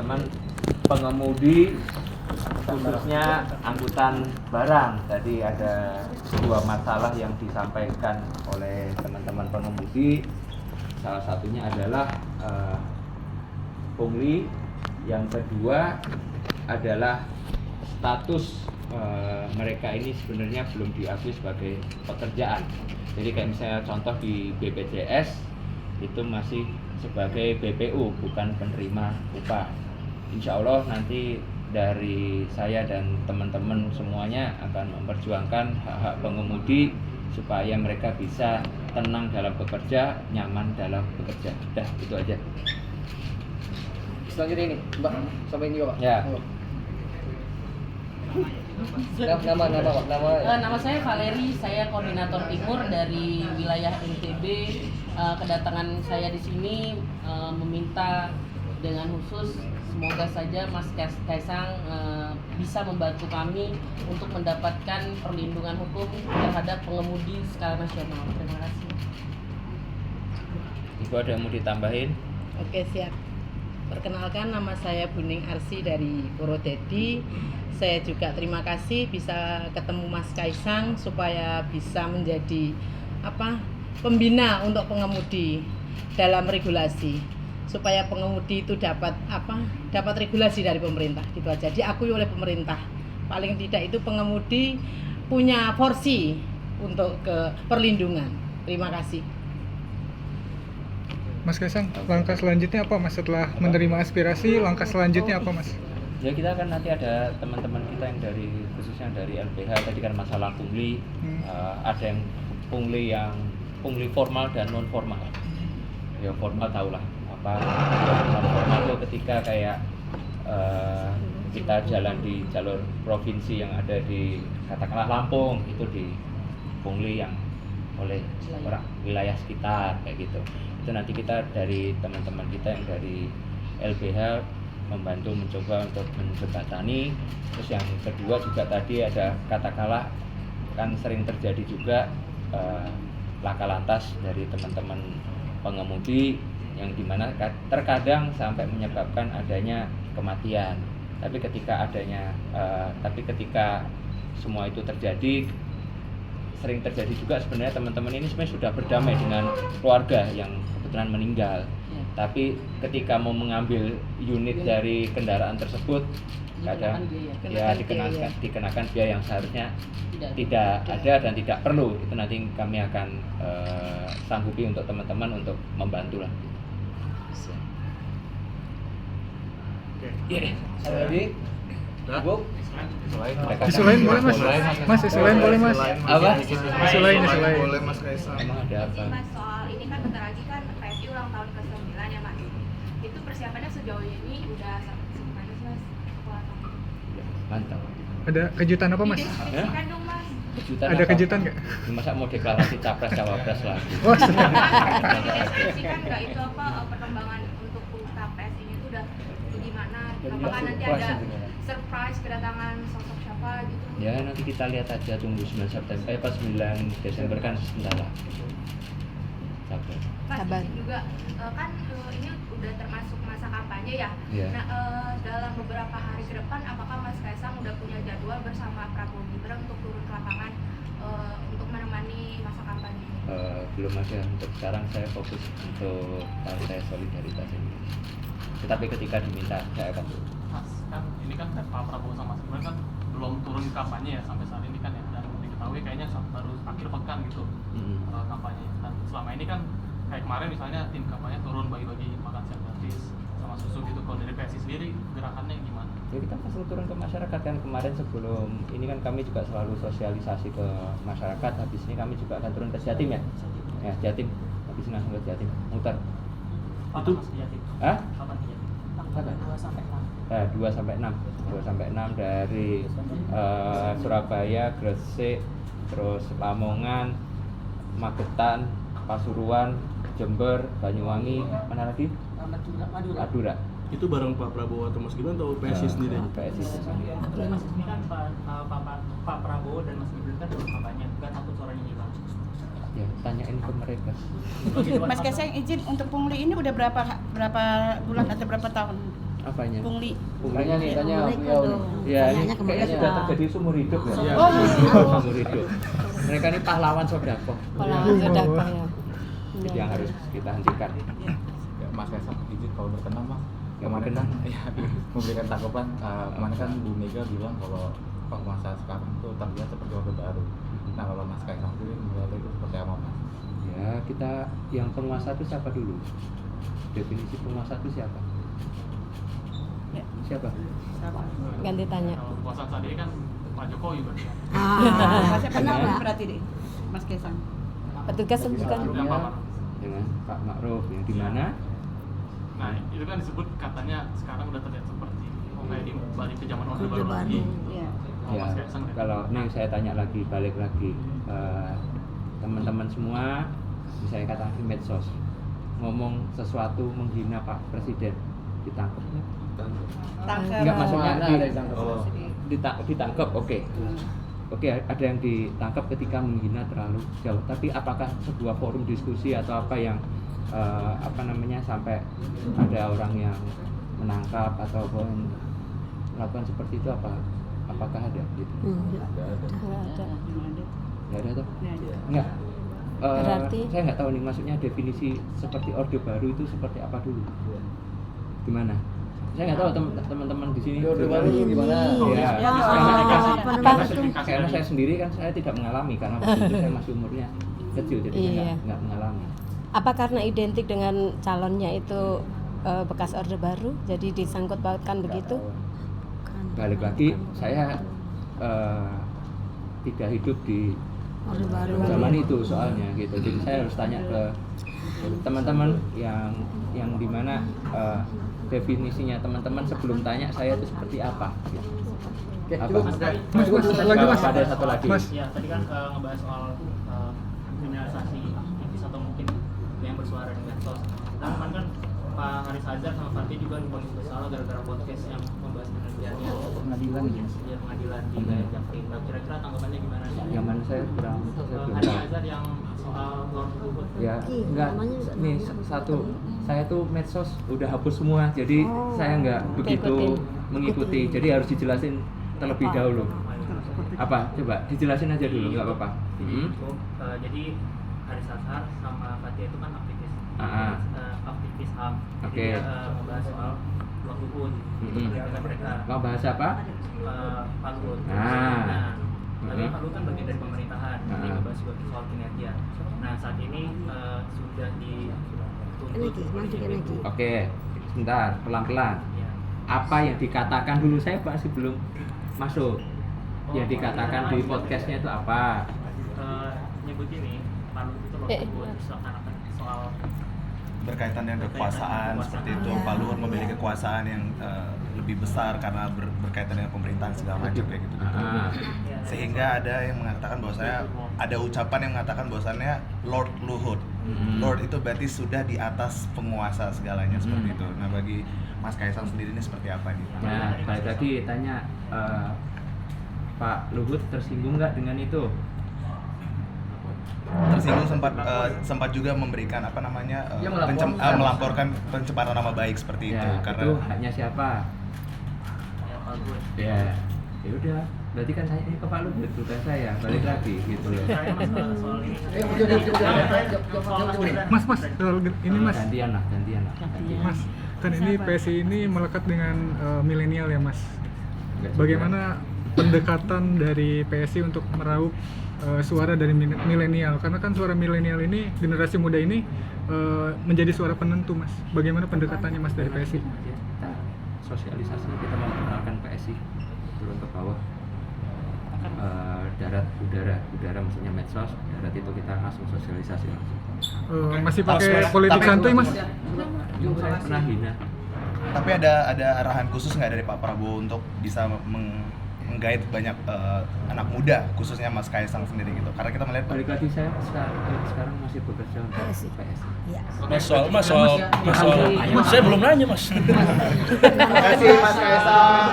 teman-teman pengemudi khususnya angkutan barang. Tadi ada dua masalah yang disampaikan oleh teman-teman pengemudi. Salah satunya adalah pungli, yang kedua adalah status mereka ini sebenarnya belum diakui sebagai pekerjaan. Jadi kayak misalnya contoh di BPJS itu masih sebagai BPU, bukan penerima upah. Insya Allah nanti dari saya dan teman-teman semuanya akan memperjuangkan hak-hak pengemudi supaya mereka bisa tenang dalam bekerja, nyaman dalam bekerja. Udah, itu aja. Selanjutnya ini, Mbak, sampai ini Pak. Ya. Nama saya Valeri, saya koordinator timur dari wilayah NTB. Kedatangan saya di sini meminta dengan khusus semoga saja Mas Kaisang bisa membantu kami untuk mendapatkan perlindungan hukum terhadap pengemudi skala nasional. Terima kasih. Ibu ada yang mau ditambahin? Oke, siap. Perkenalkan, nama saya Buning Arsi dari Purwodadi. Saya juga terima kasih bisa ketemu Mas Kaisang supaya bisa menjadi pembina untuk pengemudi dalam regulasi, supaya pengemudi itu dapat regulasi dari pemerintah, gitu aja, diakui oleh pemerintah. Paling tidak itu pengemudi punya porsi untuk ke perlindungan. Terima kasih. Mas Kaisang, langkah selanjutnya apa Mas setelah menerima aspirasi? Langkah selanjutnya apa Mas? Ya kita kan nanti ada teman-teman kita yang khususnya dari LBH tadi kan masalah pungli, ada yang pungli formal dan non formal. Ya formal tahulah apa, non formal itu ketika kayak kita jalan di jalur provinsi yang ada di katakanlah Lampung, itu di pungli yang oleh orang wilayah sekitar kayak gitu. Itu nanti kita dari teman-teman kita yang dari LBH membantu mencoba untuk menjembatani. Terus yang kedua juga tadi ada katakanlah kan sering terjadi juga laka lantas dari teman-teman pengemudi yang dimana terkadang sampai menyebabkan adanya kematian. Tapi ketika semua itu terjadi, sering terjadi juga sebenarnya teman-teman ini sebenarnya sudah berdamai dengan keluarga yang kebetulan meninggal. Tapi ketika mau mengambil unit dari kendaraan tersebut, kadang ya dikenakan biaya yang seharusnya tidak ada dan tidak perlu. Itu nanti kami akan sanggupi untuk teman-teman untuk membantu lah. Oke. Lagi, Ibu. Isu lain boleh Mas? Mas, isu lain boleh Mas? Apa? Isu lain boleh Mas Kaisang. Emang ada apa? Mas, soal ini kan bentar lagi kan PSI ulang tahun ke-9 ya Mas. Itu persiapannya sejauh ini udah sampai gimana sih Mas? Mantap. Ada kejutan apa Mas? Dideskripsikan dong Mas. Kejutan Ada apa? kejutan nggak? Masa mau deklarasi capres cawapres lagi? Oh, Dideskripsikan nggak itu perkembangan untuk capres ini tuh udah gimana? Apakah nanti ada surprise kedatangan sosok siapa gitu? Ya nanti kita lihat aja, tunggu 9 September pas 9 Desember kan sebentar lah. Sabar. Mas juga kan ini udah termasuk masa kampanye ya. Yeah. Nah dalam beberapa hari ke depan apakah Mas Kaisang udah punya jadwal bersama Prabowo Gibran untuk turun ke lapangan untuk menemani masa kampanye? Belum ada, untuk sekarang saya fokus untuk Partai Solidaritas Indonesia. Tetapi ketika diminta saya akan turun. Mas, kan ini kan Pak Prabowo sama Mas Gibran kan belum turun kampanye ya sampai saat ini kan ya, dan diketahui kayaknya baru akhir pekan gitu kampanye. Dan selama ini kan kayak kemarin misalnya tim kampanye turun bagi-bagi makan siang gratis sama susu gitu. Kalau dari PSI sendiri gerakannya gimana? Ya kita pasti turun ke masyarakat kan, kemarin sebelum ini kan kami juga selalu sosialisasi ke masyarakat. Habis ini kami juga akan turun ke Jatim ya. Ya Jatim, habis ini langsung ke Jatim, muter. Itu? Hah? Kapan? 2 sampai 6 dari Surabaya, Gresik, terus Lamongan, Magetan, Pasuruan, Jember, Banyuwangi, mana lagi? Madura. Itu bareng Pak Prabowo atau Mas Gibran atau PSI sendiri? PSI sendiri. Mas ini kan Pak Prabowo dan Mas Gibran kan dalam kampanye, bukan takut suaranya hilang. Ya, tanyain ke mereka. Mas Kaisang izin untuk pungli ini udah berapa bulan atau berapa tahun? Apanya? Pungli. Tanya nih, tanya beliau nih. Ya, ini Tanyanya ke kayaknya mereka. sudah terjadi seumur hidup ya. Iya. Seumur hidup. Mereka ini pahlawan sodako. Pahlawan sedekah ya. Yang harus kita hentikan. Ya, Mas Kaisang izin kalau berkenan Mas. Nggak Kemarin berkenan. kan ya, memberikan tanggapan kemarin kan Bu Mega bilang kalau penguasa sekarang itu terlihat seperti Orde Baru. Nah kalau Mas Kaisang sendiri melihat itu seperti apa Mas? Ya, kita yang penguasa itu siapa dulu? Definisi penguasa itu siapa? Ya. Siapa? Ganti tanya. Kalau kekuasaan saat ini kan Pak Jokowi berarti ya. Dengan, berarti deh, Mas Kaisang? Petugas bukan? Yang Pak Ma'ruf. dengan Pak Ma'ruf yang di mana? Nah, itu kan disebut katanya sekarang udah terlihat seperti kayak di balik ke zaman Orde Baru lagi. Iya. Kalau Ya, Mas Kaisang dari- kalau nih saya tanya lagi, balik lagi, teman-teman semua, misalnya katakan di medsos, ngomong sesuatu menghina Pak Presiden, ditangkap nggak? Enggak, maksudnya Mana ada yang tangkap? ditangkap, oke. Oke, ada yang ditangkap ketika menghina terlalu jauh. Tapi apakah sebuah forum diskusi atau apa yang sampai ada orang yang menangkap atau melakukan seperti itu apakah ada gitu? Nggak ada. Nggak ada tuh? Nggak. Berarti? Saya nggak tahu nih, maksudnya definisi seperti Orde Baru itu seperti apa dulu? Gimana? Saya nggak tahu teman-teman di sini. Orde Baru itu gimana? Ya, Apa? karena saya sendiri kan saya tidak mengalami, karena waktu itu saya masih umurnya kecil, jadi saya Iya. nggak mengalami. Apa karena identik dengan calonnya itu bekas Orde Baru, jadi disangkut pautkan begitu? Balik lagi, saya tidak hidup di Orde Baru. zaman itu soalnya gitu. Jadi saya harus tanya ke teman-teman yang dimana definisinya teman-teman sebelum tanya saya itu seperti apa. Gitu. Oke, Apa? cukup. Mas, lagi Mas. Ada satu lagi. Mas. Ya, tadi kan ngebahas soal kriminalisasi aktivis atau mungkin yang bersuara di medsos. Nah, kemarin kan Pak Haris Azhar sama Fatih juga divonis bersalah gara-gara podcast yang membahas penelitiannya Pengadilan ya? ya, pengadilan di wilayah Jakpro. Nah, kira-kira tanggapannya gimana sih? Yang mana saya belum Haris tahu. Azhar yang soal Lord Luhut. Ya, enggak. Nih satu, saya tuh medsos udah hapus semua, jadi saya enggak begitu mengikuti. Jadi harus dijelasin terlebih dahulu. Apa? Coba dijelasin aja dulu, nggak apa-apa. Jadi Haris Azhar sama Fatih itu kan aktivis aktivis HAM. Oke. Jadi dia membahas soal Lord Luhut, penelitian mereka. Mau bahas apa? Pak Luhut. Ah. Nah, tapi Pak Luhut kan bagian dari pemerintahan, jadi Ah. ngebahas juga soal kinerja. Nah, saat ini sudah dituntut. Oke, sebentar, pelan-pelan. Ya. Apa yang dikatakan dulu, saya masih belum masuk. Yang dikatakan di podcastnya itu apa? Nyebut ini Pak Luhut itu Lord Luhut soal berkaitan dengan kekuasaan seperti itu. Pak Luhut memiliki kekuasaan yang lebih besar karena berkaitan dengan pemerintahan segala macam kayak gitu. Sehingga ada yang mengatakan bahwasanya ada ucapan yang mengatakan bahwasannya Lord Luhut. Lord itu berarti sudah di atas penguasa segalanya seperti itu. Nah, bagi Mas Kaisang sendiri ini seperti apa nih? Nah, balik lagi tanya Pak Luhut tersinggung nggak dengan itu? Tersinggung sempat juga memberikan apa namanya Dia melaporkan. melaporkan pencemaran nama baik seperti itu Ya, karena itu haknya siapa? Pak Luhut. Ya, ya udah. Berarti kan saya ini ke Pak Luhut, bukan saya. Balik lagi gitu loh. Saya soal ini. Mas, ini Mas. Gantian lah. Mas, kan ini PSI ini melekat dengan milenial ya Mas. Bagaimana pendekatan dari PSI untuk meraup suara dari milenial? Karena kan suara milenial ini, generasi muda ini menjadi suara penentu Mas. Bagaimana pendekatannya Mas dari PSI? Kita sosialisasi, kita memperkenalkan PSI turun ke bawah. Darat, udara maksudnya medsos, darat itu kita langsung sosialisasi langsung. Masih pakai politik santuy Mas? Saya pernah hina. tapi ada arahan khusus nggak dari Pak Prabowo untuk bisa menggait banyak anak muda khususnya Mas Kaisang sendiri gitu, karena kita melihat Balik lagi saya sekarang masih bekerja untuk PSI. Mas soal saya belum nanya Mas. Terima kasih Mas Kaisang.